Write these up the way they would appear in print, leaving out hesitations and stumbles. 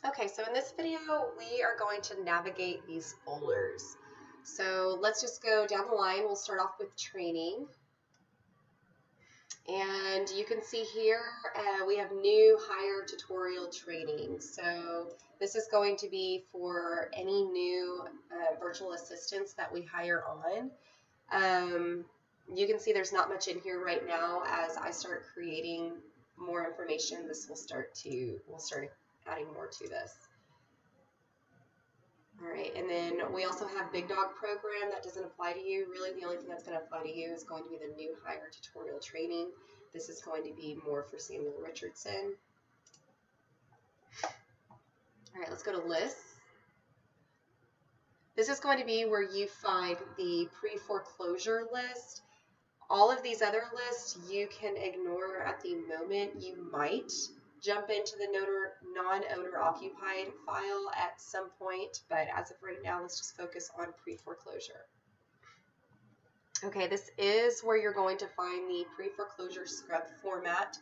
Okay, so in this video, we are going to navigate these folders. So let's just go down the line. We'll start off with training. And you can see here we have new hire tutorial training. So this is going to be for any new virtual assistants that we hire on. You can see there's not much in here right now. As I start creating more information, we'll start adding more to this. All right, and then we also have Big Dog program. That doesn't apply to you. Really, the only thing that's going to apply to you is going to be the new hire tutorial training. This is going to be more for Samuel Richardson. All right, let's go to lists. This is going to be where you find the pre-foreclosure list. All of these other lists you can ignore at the moment. You might jump into the non-owner occupied file at some point, but as of right now, let's just focus on pre-foreclosure. Okay, this is where you're going to find the pre-foreclosure scrub format.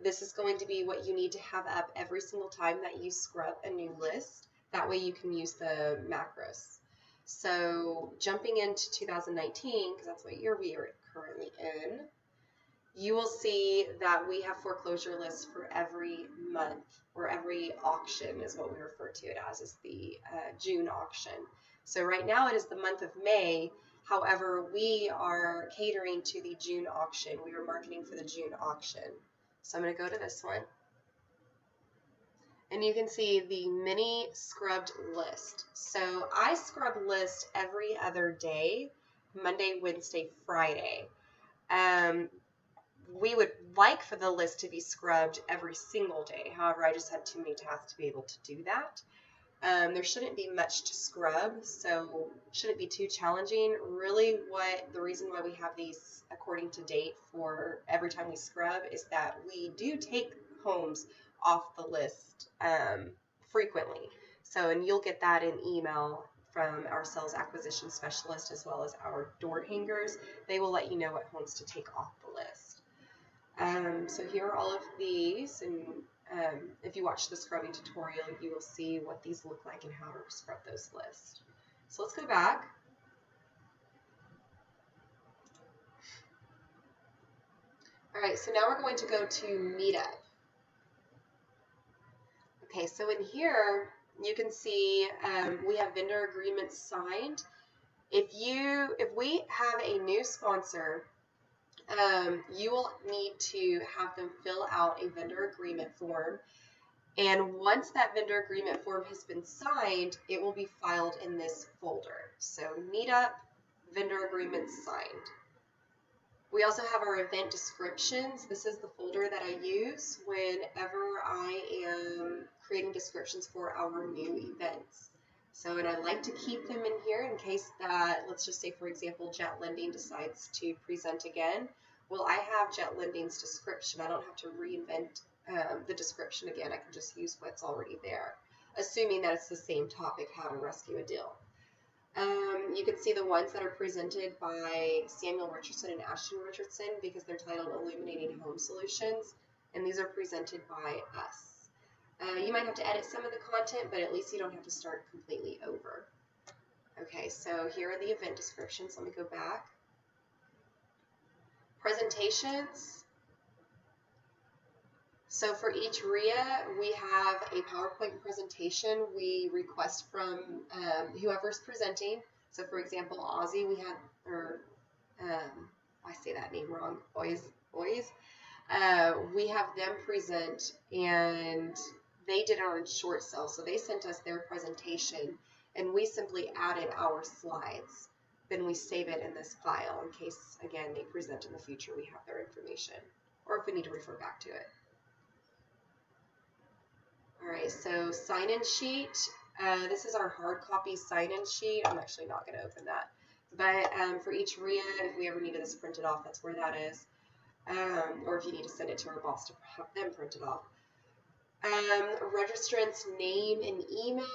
This is going to be what you need to have up every single time that you scrub a new list. That way you can use the macros. So jumping into 2019, because that's what year we are currently in, you will see that we have foreclosure lists for every month, or every auction is what we refer to it as, is the June auction. So right now it is the month of May. However, we are catering to the June auction. We are marketing for the June auction. So I'm going to go to this one. And you can see the mini scrubbed list. So I scrub list every other day, Monday, Wednesday, Friday. We would like for the list to be scrubbed every single day. However, I just had too many tasks to be able to do that. There shouldn't be much to scrub, so shouldn't be too challenging. Really, the reason why we have these according to date for every time we scrub is that we do take homes off the list frequently. So, and you'll get that in email from our sales acquisition specialist as well as our door hangers. They will let you know what homes to take off the list. So here are all of these, and if you watch the scrubbing tutorial, you will see what these look like and how to scrub those lists. So let's go back. All right, so now we're going to go to Meetup. Okay, so in here, you can see we have vendor agreements signed. If we have a new sponsor, you will need to have them fill out a vendor agreement form. And once that vendor agreement form has been signed, it will be filed in this folder. So Meetup, vendor agreements signed. We also have our event descriptions. This is the folder that I use whenever I am creating descriptions for our new events. So, and I like to keep them in here in case that, let's just say, for example, Jet Lending decides to present again. Well, I have Jet Lending's description. I don't have to reinvent the description again. I can just use what's already there, assuming that it's the same topic, how to rescue a deal. You can see the ones that are presented by Samuel Richardson and Ashton Richardson because they're titled Illuminating Home Solutions, and these are presented by us. You might have to edit some of the content, but at least you don't have to start completely over. Okay, so here are the event descriptions. Let me go back. Presentations. So for each RIA, we have a PowerPoint presentation we request from whoever's presenting. So for example, Ozzy, we had, or I say that name wrong, Boys. We have them present, and they did it on short sale. So they sent us their presentation, and we simply added our slides. Then we save it in this file in case, again, they present in the future, we have their information, or if we need to refer back to it. All right, so sign-in sheet. This is our hard copy sign-in sheet. I'm actually not going to open that. But for each RIA, if we ever needed this printed off, that's where that is. Or if you need to send it to our boss to have them print it off. Registrant's name and email.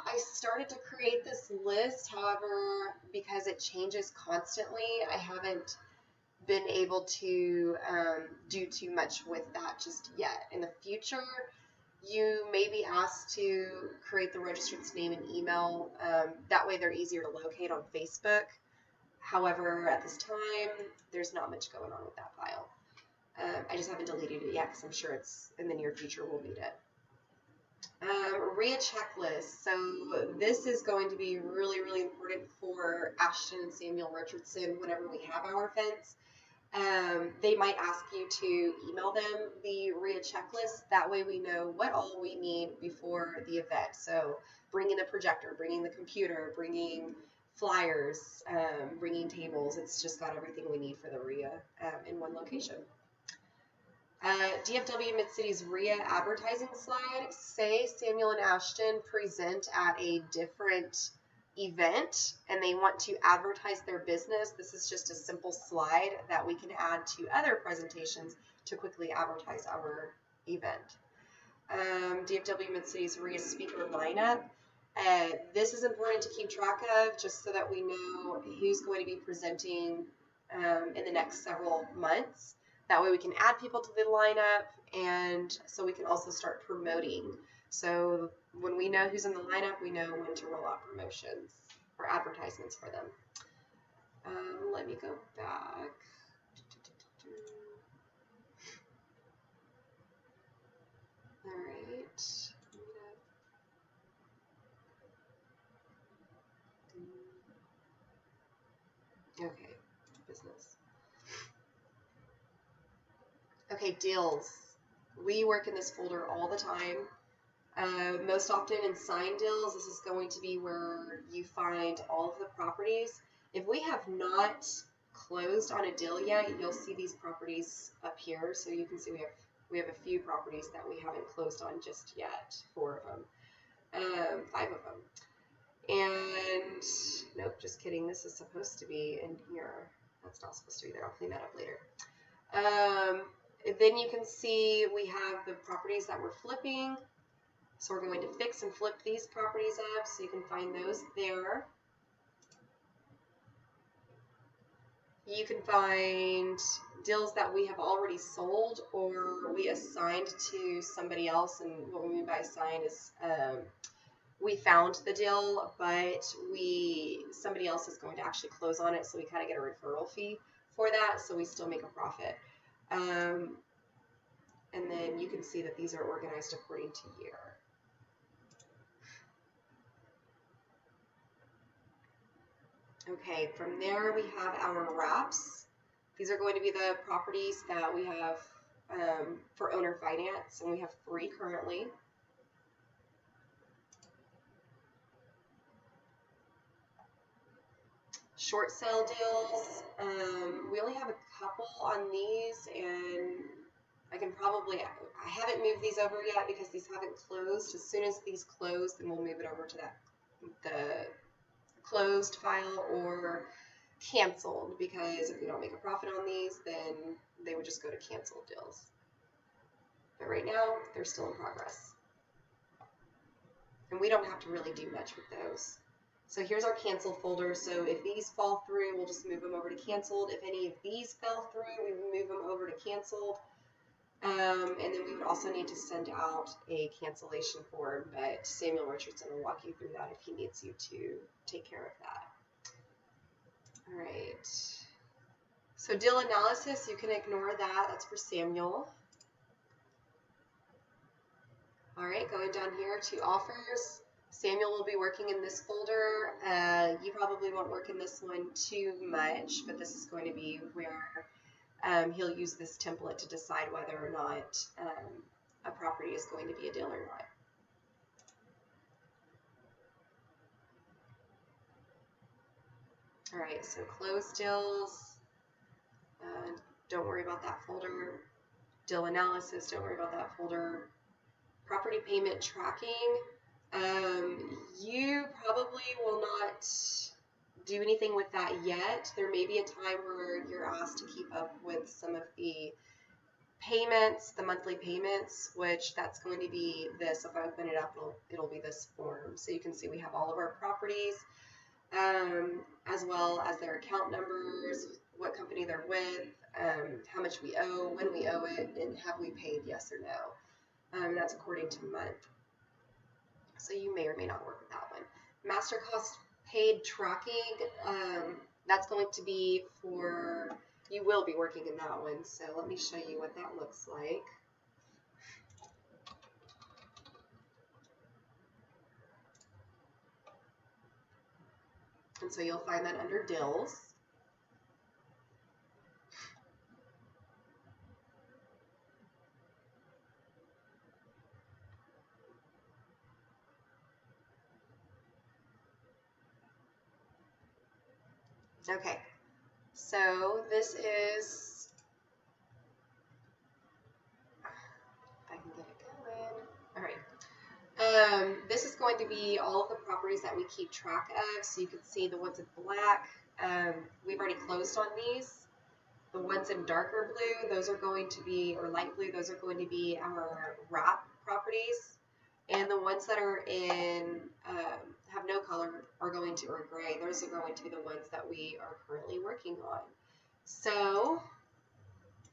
I started to create this list. However, because it changes constantly, I haven't been able to do too much with that just yet. In the future, You may be asked to create the registrant's name and email. That way they're easier to locate on Facebook. However, at this time, there's not much going on with that file. I just haven't deleted it yet because I'm sure it's in the near future we'll need it. RIA checklist. So this is going to be really, really important for Ashton and Samuel Richardson whenever we have our events. They might ask you to email them the RIA checklist. That way we know what all we need before the event. So bringing the projector, bringing the computer, bringing flyers, bringing tables. It's just got everything we need for the RIA in one location. DFW Mid-City's RIA advertising slide. Say Samuel and Ashton present at a different event and they want to advertise their business. This is just a simple slide that we can add to other presentations to quickly advertise our event. DFW Mid-City's RIA speaker lineup. This is important to keep track of just so that we know who's going to be presenting in the next several months. That way we can add people to the lineup, and so we can also start promoting. So when we know who's in the lineup, we know when to roll out promotions or advertisements for them. Let me go back. All right. Okay, business. Okay, deals. We work in this folder all the time. Most often in sign deals, this is going to be where you find all of the properties. If we have not closed on a deal yet, you'll see these properties up here. So you can see we have a few properties that we haven't closed on just yet. 4 of them, 5 of them. And nope, just kidding. This is supposed to be in here. That's not supposed to be there. I'll clean that up later. Then you can see we have the properties that we're flipping. So we're going to fix and flip these properties up so you can find those there. You can find deals that we have already sold or we assigned to somebody else. And what we mean by assigned is we found the deal, but somebody else is going to actually close on it. So we kind of get a referral fee for that. So we still make a profit. And then you can see that these are organized according to year. Okay, from there we have our wraps. These are going to be the properties that we have for owner finance, and we have 3 currently. Short sale deals, we only have a couple on these, and I haven't moved these over yet because these haven't closed. As soon as these close, then we'll move it over to the closed file or canceled, because if we don't make a profit on these, then they would just go to canceled deals. But right now, they're still in progress. And we don't have to really do much with those. So here's our cancel folder. So if these fall through, we'll just move them over to canceled. If any of these fell through, we will move them over to canceled. And then we would also need to send out a cancellation form, but Samuel Richardson will walk you through that if he needs you to take care of that. All right. So deal analysis, you can ignore that. That's for Samuel. All right, going down here to offers. Samuel will be working in this folder. You probably won't work in this one too much, but this is going to be where he'll use this template to decide whether or not a property is going to be a deal or not. All right, so close deals. Don't worry about that folder. Deal analysis, don't worry about that folder. Property payment tracking. You probably will not do anything with that yet. There may be a time where you're asked to keep up with some of the payments, the monthly payments, which that's going to be this. If I open it up, it'll be this form. So you can see we have all of our properties, as well as their account numbers, what company they're with, how much we owe, when we owe it, and have we paid, yes or no. That's according to month. So you may or may not work with that one. Master cost paid tracking, that's going to be for, you will be working in that one. So let me show you what that looks like. And so you'll find that under DILS. Okay, so this is, if I can get it going. All right. This is going to be all of the properties that we keep track of. So you can see the ones in black. We've already closed on these. The ones in darker blue, those are going to be, or light blue, those are going to be our wrap properties. And the ones that are in, have no color are going to, or gray, those are going to be the ones that we are currently working on. So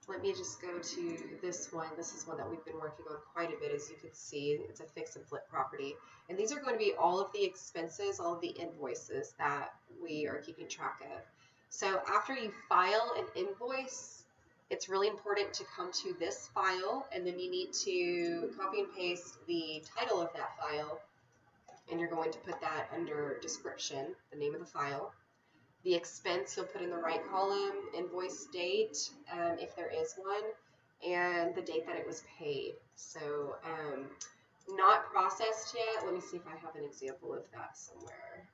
let me just go to this one. This is one that we've been working on quite a bit, as you can see. It's a fix and flip property. And these are going to be all of the expenses, all of the invoices that we are keeping track of. So after you file an invoice, it's really important to come to this file, and then you need to copy and paste the title of that file, and you're going to put that under description, the name of the file. The expense you'll put in the right column, invoice date, if there is one, and the date that it was paid. So not processed yet. Let me see if I have an example of that somewhere.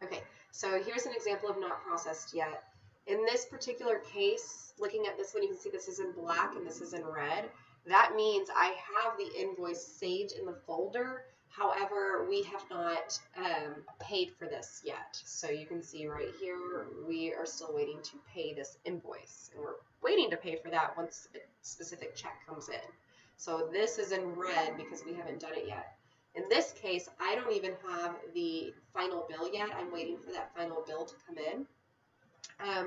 Okay, so here's an example of not processed yet. In this particular case, looking at this one, you can see this is in black and this is in red. That means I have the invoice saved in the folder. However, we have not paid for this yet. So you can see right here, we are still waiting to pay this invoice. And we're waiting to pay for that once a specific check comes in. So this is in red because we haven't done it yet. In this case, I don't even have the final bill yet. I'm waiting for that final bill to come in.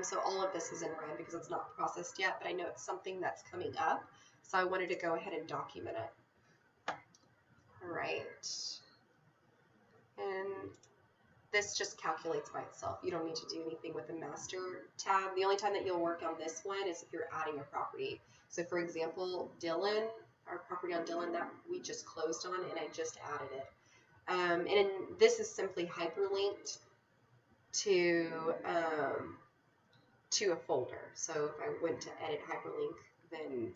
So all of this is in red because it's not processed yet, but I know it's something that's coming up. So I wanted to go ahead and document it. All right. And this just calculates by itself. You don't need to do anything with the master tab. The only time that you'll work on this one is if you're adding a property. So for example, Dillon, our property on Dillon that we just closed on, and I just added it. And this is simply hyperlinked to a folder. So if I went to edit hyperlink, then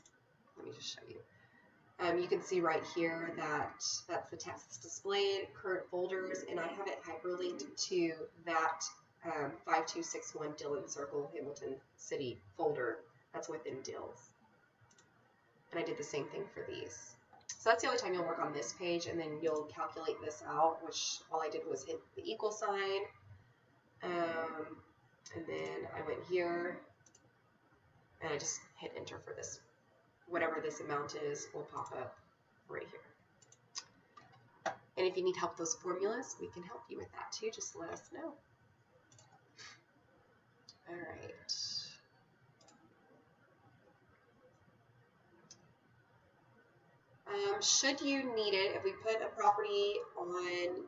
let me just show you. You can see right here that that's the text that's displayed, current folders, and I have it hyperlinked to that 5261 Dillon Circle, Hamilton City folder that's within DILS. And I did the same thing for these. So that's the only time you'll work on this page, and then you'll calculate this out, which all I did was hit the equal sign. And then I went here, and I just hit enter for this. Whatever this amount is will pop up right here. And if you need help with those formulas, we can help you with that too. Just let us know. All right. Should you need it, if we put a property on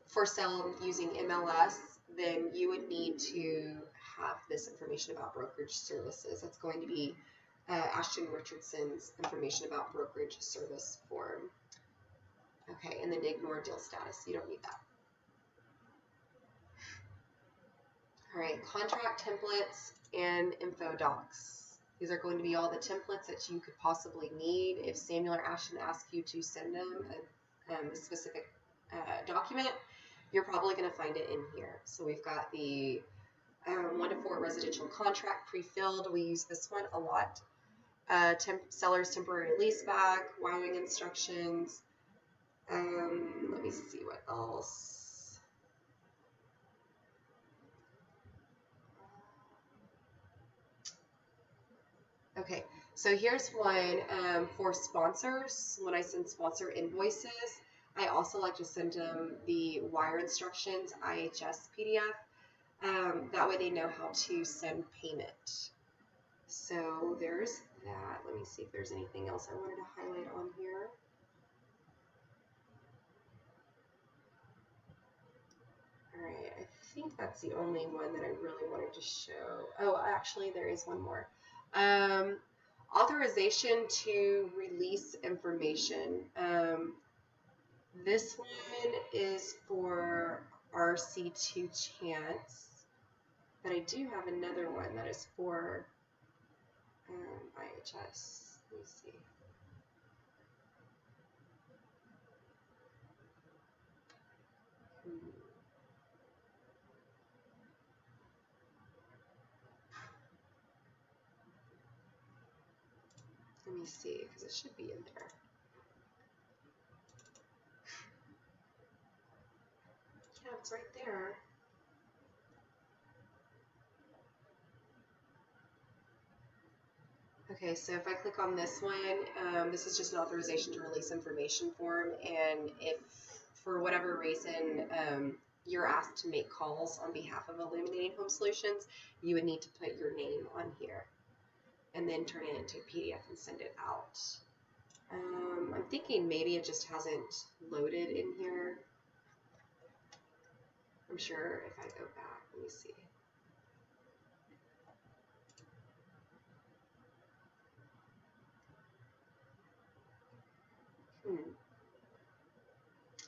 for sale using MLS, then you would need to have this information about brokerage services. That's going to be Ashton Richardson's information about brokerage service form. Okay, and then ignore deal status. You don't need that. All right, contract templates and info docs. These are going to be all the templates that you could possibly need. If Samuel or Ashton ask you to send them a specific document, you're probably going to find it in here. So we've got the 1 to 4 residential contract pre-filled. We use this one a lot. Seller's temporary lease back, wiring instructions. Let me see what else. Okay, so here's one for sponsors. When I send sponsor invoices, I also like to send them the wire instructions, IHS PDF. That way they know how to send payment. So there's that. Let me see if there's anything else I wanted to highlight on here. All right, I think that's the only one that I really wanted to show. Oh, actually, there is one more. Authorization to release information. This one is for RC2 Chance, but I do have another one that is for IHS. Let me see. Let me see, because it should be in there. Yeah, it's right there. Okay, so if I click on this one, this is just an authorization to release information form, and if for whatever reason you're asked to make calls on behalf of Illuminating Home Solutions, you would need to put your name on here and then turn it into a PDF and send it out. I'm thinking maybe it just hasn't loaded in here. I'm sure if I go back, let me see.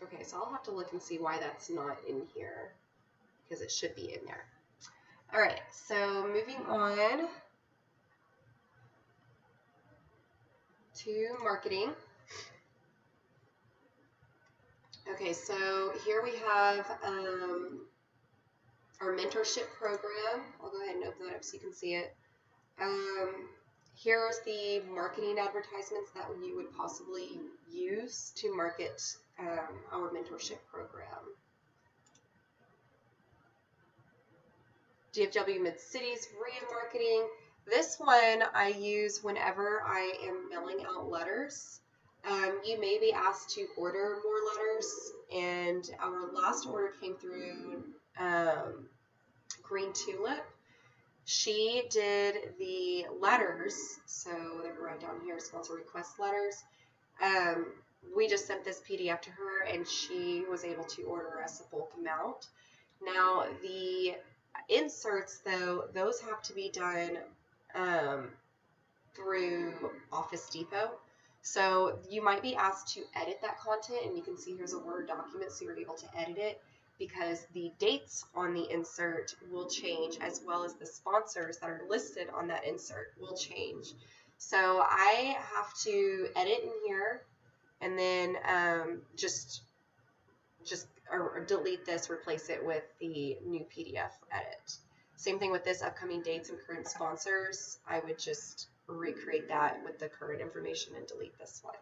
Okay, so I'll have to look and see why that's not in here, because it should be in there. All right, so moving on to marketing. Okay, so here we have our mentorship program. I'll go ahead and open that up so you can see it. Here's the marketing advertisements that you would possibly use to market our mentorship program. DFW Mid-Cities remarketing. This one I use whenever I am mailing out letters. You may be asked to order more letters, and our last order came through Green Tulip. She did the letters, so they're right down here, sponsor request letters. We just sent this PDF to her, and she was able to order us a bulk amount. Now, the inserts, though, those have to be done through Office Depot. So you might be asked to edit that content, and you can see here's a Word document, so you're able to edit it, because the dates on the insert will change, as well as the sponsors that are listed on that insert will change. So I have to edit in here, and then or delete this, replace it with the new PDF edit. Same thing with this, upcoming dates and current sponsors. I would just recreate that with the current information and delete this one.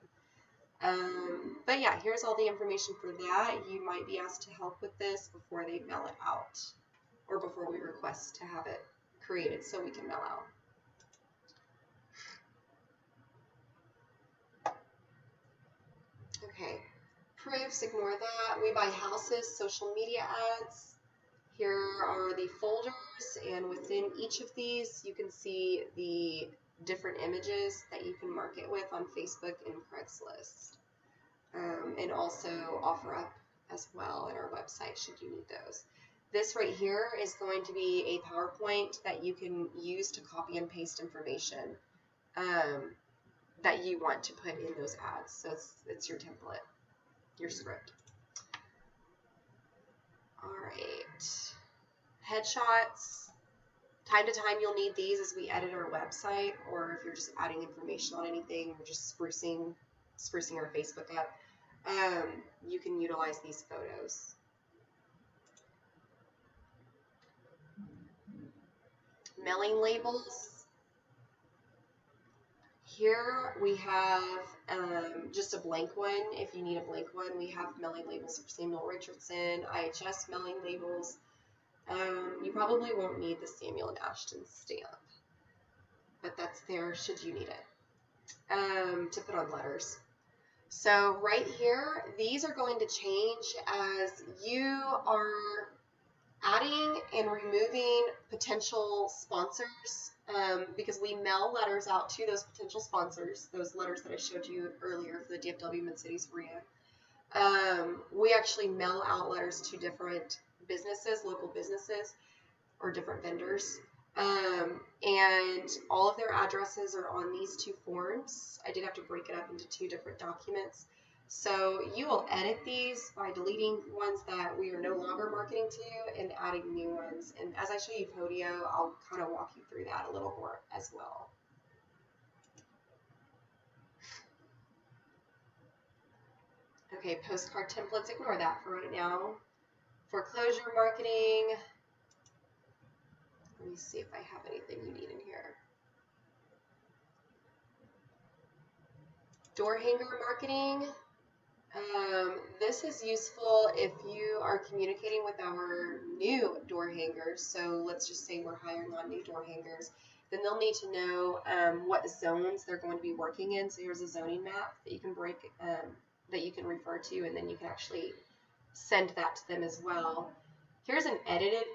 But yeah, here's all the information for that. You might be asked to help with this before they mail it out, or before we request to have it created so we can mail out. Okay, proofs, ignore that. We buy houses, social media ads. Here are the folders, and within each of these you can see the different images that you can market with on Facebook and Craigslist, and also OfferUp as well at our website should you need those. This right here is going to be a PowerPoint that you can use to copy and paste information that you want to put in those ads. So it's your template, your script. All right, headshots. Time to time you'll need these as we edit our website, or if you're just adding information on anything, or just sprucing our Facebook up. You can utilize these photos. Mailing labels. Here we have just a blank one. If you need a blank one, we have mailing labels for Samuel Richardson, IHS mailing labels. You probably won't need the Samuel and Ashton stamp, but that's there should you need it to put on letters. So right here, these are going to change as you are adding and removing potential sponsors because we mail letters out to those potential sponsors, those letters that I showed you earlier for the DFW Mid-Cities grant. We actually mail out letters to different businesses, local businesses, or different vendors. And all of their addresses are on these two forms. I did have to break it up into two different documents. So you will edit these by deleting ones that we are no longer marketing to and adding new ones. And as I show you Podio, I'll kind of walk you through that a little more as well. Okay, postcard templates, ignore that for right now. Foreclosure marketing. Let me see if I have anything you need in here. Door hanger marketing. This is useful if you are communicating with our new door hangers. So let's just say we're hiring on new door hangers. Then they'll need to know what zones they're going to be working in. So here's a zoning map that you can that you can refer to, and then you can actually send that to them as well. Here's an edited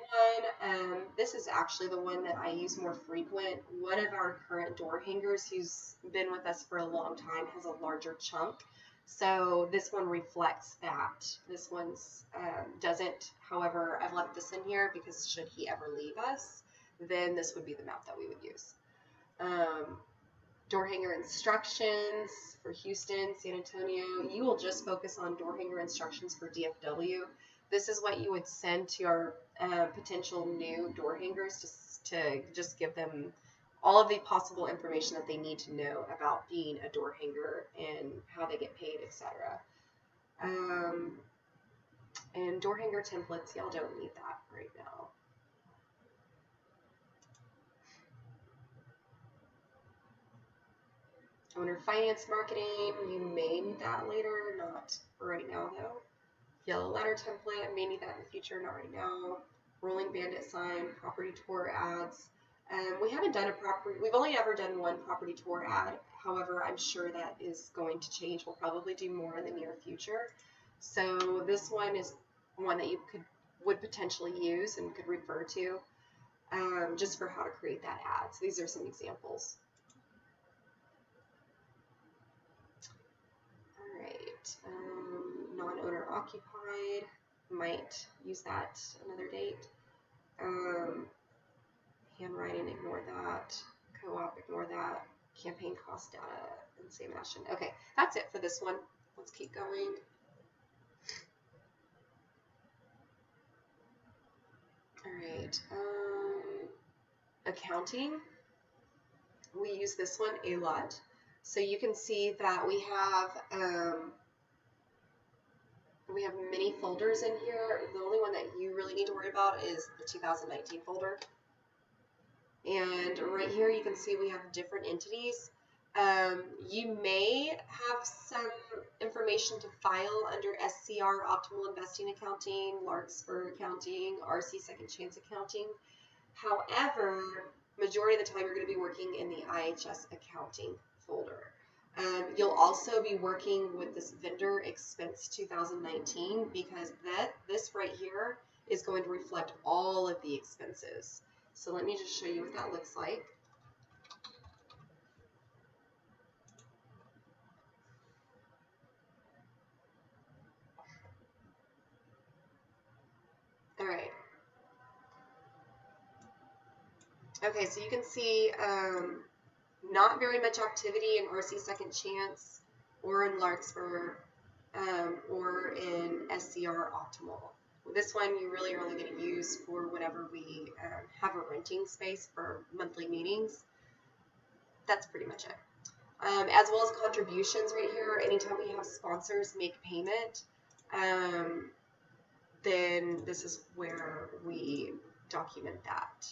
one. This is actually the one that I use more frequent. One of our current door hangers who's been with us for a long time has a larger chunk. So this one reflects that. This one's doesn't. However, I've left this in here because should he ever leave us, then this would be the map that we would use. Door hanger instructions for Houston, San Antonio. You will just focus on door hanger instructions for DFW. This is what you would send to our potential new door hangers to just give them all of the possible information that they need to know about being a door hanger and how they get paid, etc. And door hanger templates, y'all don't need that right now. Owner finance marketing, you may need that later, not right now though. Yellow letter template, may need that in the future, not right now. Rolling bandit sign, property tour ads. We haven't done we've only ever done one property tour ad. However, I'm sure that is going to change. We'll probably do more in the near future. So this one is one that you would potentially use and could refer to just for how to create that ad. So these are some examples. All right, non-owner occupied, might use that another date. Handwriting, ignore that. Co-op, ignore that. Campaign cost data and Sam Ashton. Okay, that's it for this one. Let's keep going. All right. Accounting. We use this one a lot. So you can see that we have many folders in here. The only one that you really need to worry about is the 2019 folder. And right here you can see we have different entities. You may have some information to file under SCR, Optimal Investing Accounting, Larkspur Accounting, RC Second Chance Accounting. However, majority of the time you're going to be working in the IHS Accounting folder. You'll also be working with this vendor expense 2019 because this right here is going to reflect all of the expenses. So let me just show you what that looks like. All right. Okay, so you can see not very much activity in RC Second Chance or in Larkspur or in SCR Optimal. This one you really are only going to use for whenever we have a renting space for monthly meetings. That's pretty much it. As well as contributions right here. Anytime we have sponsors make payment, then this is where we document that.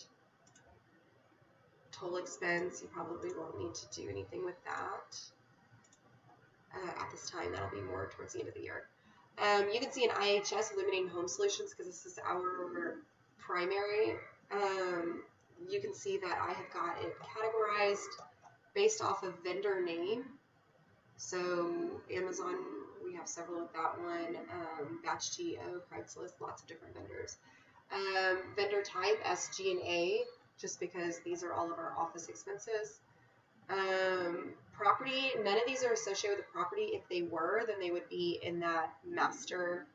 Total expense, you probably won't need to do anything with that at this time. That'll be more towards the end of the year. You can see in IHS Illuminating Home Solutions, because this is our primary, you can see that I have got it categorized based off of vendor name. So Amazon, we have several with that one, Batch.to, Craigslist, lots of different vendors. Vendor type, SG and A. just because these are all of our office expenses. Property, none of these are associated with the property. If they were, then they would be in that master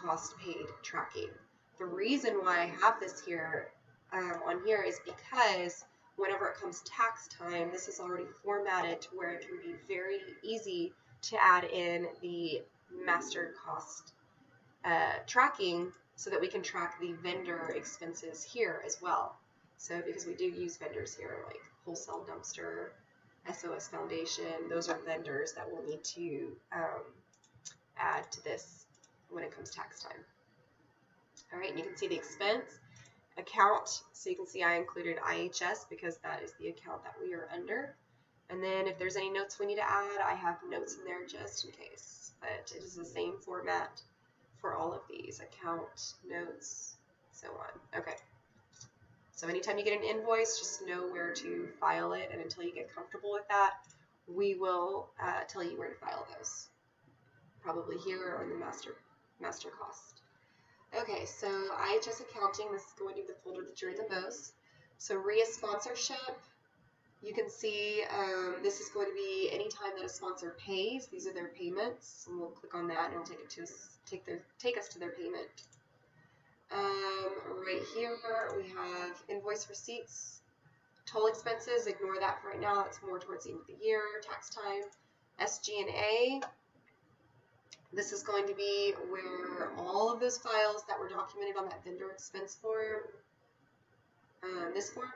cost paid tracking. The reason why I have this here on here is because whenever it comes tax time, this is already formatted to where it can be very easy to add in the master cost tracking so that we can track the vendor expenses here as well. So because we do use vendors here like Wholesale Dumpster, SOS Foundation, those are vendors that we'll need to add to this when it comes tax time. All right, and you can see the expense account. So you can see I included IHS because that is the account that we are under. And then if there's any notes we need to add, I have notes in there just in case. But it is the same format for all of these, account, notes, so on. Okay. So anytime you get an invoice, just know where to file it, and until you get comfortable with that, we will tell you where to file those. Probably here or in the master cost. Okay, so IHS accounting, this is going to be the folder that you're in the most. So RIA sponsorship, you can see this is going to be anytime that a sponsor pays. These are their payments, and we'll click on that, and it'll take it to us, take us to their payment. Right here we have invoice receipts, toll expenses. Ignore that for right now. It's more towards the end of the year, tax time. SG&A. This is going to be where all of those files that were documented on that vendor expense form, this form,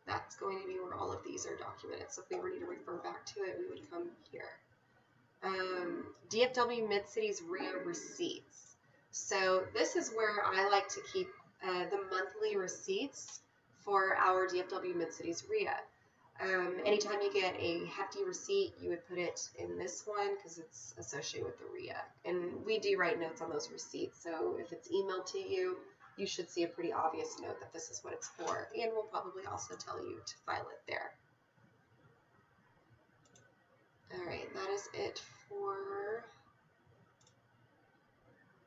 that's going to be where all of these are documented. So if we ever need to refer back to it, we would come here. DFW Mid-City's RIA receipts. So this is where I like to keep the monthly receipts for our DFW Mid-City's RIA. Anytime you get a hefty receipt, you would put it in this one because it's associated with the RIA. And we do write notes on those receipts, so if it's emailed to you, you should see a pretty obvious note that this is what it's for. And we'll probably also tell you to file it there. All right, that is it for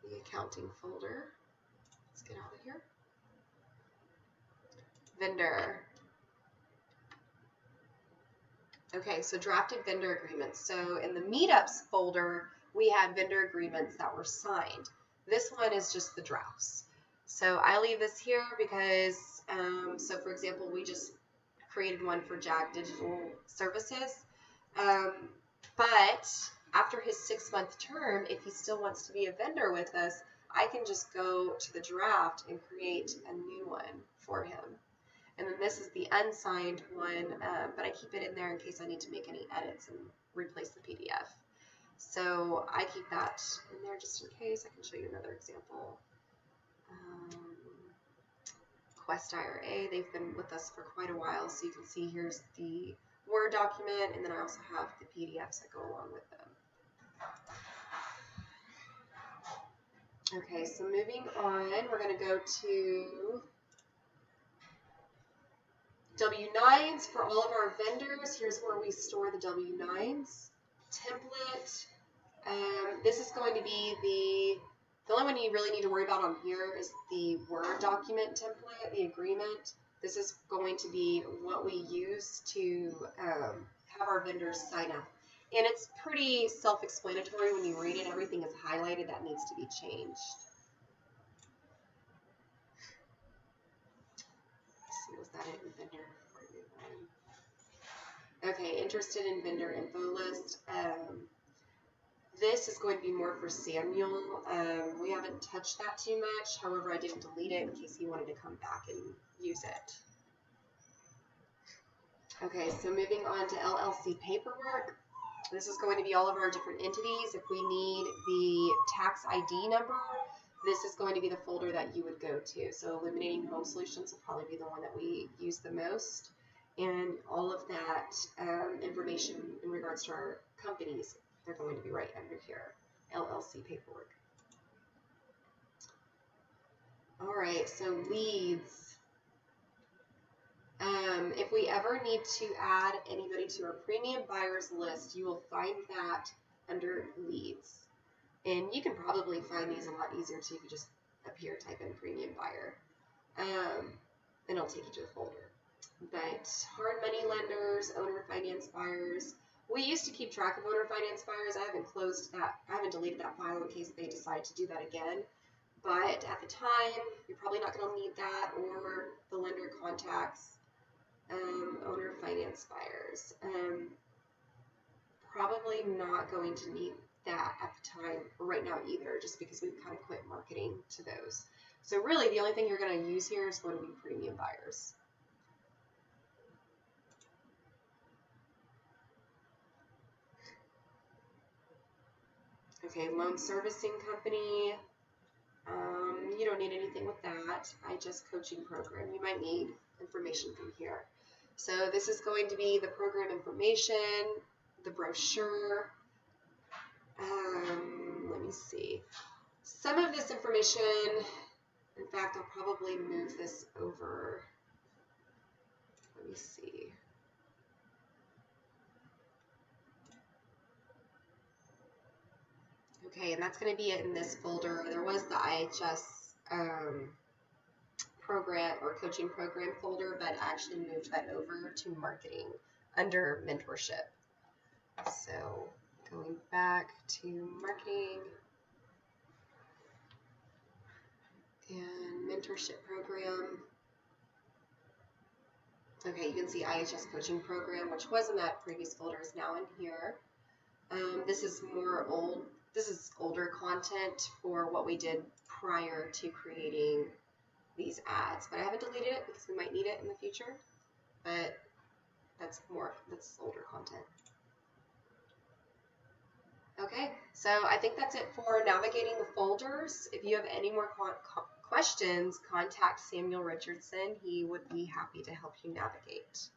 the accounting folder. Let's get out of here. Vendor. Okay, so drafted vendor agreements. So in the meetups folder, we had vendor agreements that were signed. This one is just the drafts. So I leave this here because, so for example, we just created one for JAG Digital Services. But after his 6-month term, if he still wants to be a vendor with us, I can just go to the draft and create a new one for him. And then this is the unsigned one, but I keep it in there in case I need to make any edits and replace the PDF. So I keep that in there just in case. I can show you another example. Quest IRA, they've been with us for quite a while, so you can see here's the Word document, and then I also have the PDFs that go along with them. Okay, so moving on, we're going to go to W-9s for all of our vendors. Here's where we store the W-9s. Template. This is going to be the only one you really need to worry about on here is the Word document template, the agreement. This is going to be what we use to have our vendors sign up. And it's pretty self-explanatory when you read it. Everything is highlighted that needs to be changed. Was that it in vendor? Okay, interested in vendor info list. This is going to be more for Samuel. We haven't touched that too much. However, I didn't delete it in case he wanted to come back and use it. Okay, so moving on to LLC paperwork. This is going to be all of our different entities. If we need the tax ID number, this is going to be the folder that you would go to. So Eliminating Home Solutions will probably be the one that we use the most. And all of that information in regards to our companies, they're going to be right under here, LLC paperwork. All right, so leads. If we ever need to add anybody to our premium buyers list, you will find that under leads. And you can probably find these a lot easier too if you just up here type in premium buyer. and it'll take you to the folder. But hard money lenders, owner finance buyers. We used to keep track of owner finance buyers. I haven't closed that. I haven't deleted that file in case they decide to do that again. But at the time, you're probably not going to need that, or the lender contacts owner finance buyers. Probably not going to need that at the time right now either, just because we've kind of quit marketing to those. So really, the only thing you're going to use here is going to be premium buyers. Okay, loan servicing company. You don't need anything with that. iJust coaching program. You might need information from here. So this is going to be the program information, the brochure. Let me see. Some of this information, in fact, I'll probably move this over. Let me see. Okay, and that's going to be in this folder. There was the iHS program or coaching program folder, but I actually moved that over to marketing under mentorship. So going back to marketing and mentorship program. Okay, you can see iHS coaching program, which was in that previous folder, is now in here. This is older content for what we did prior to creating these ads, but I haven't deleted it because we might need it in the future, but that's older content. Okay, so I think that's it for navigating the folders. If you have any more questions, contact Samuel Richardson. He would be happy to help you navigate.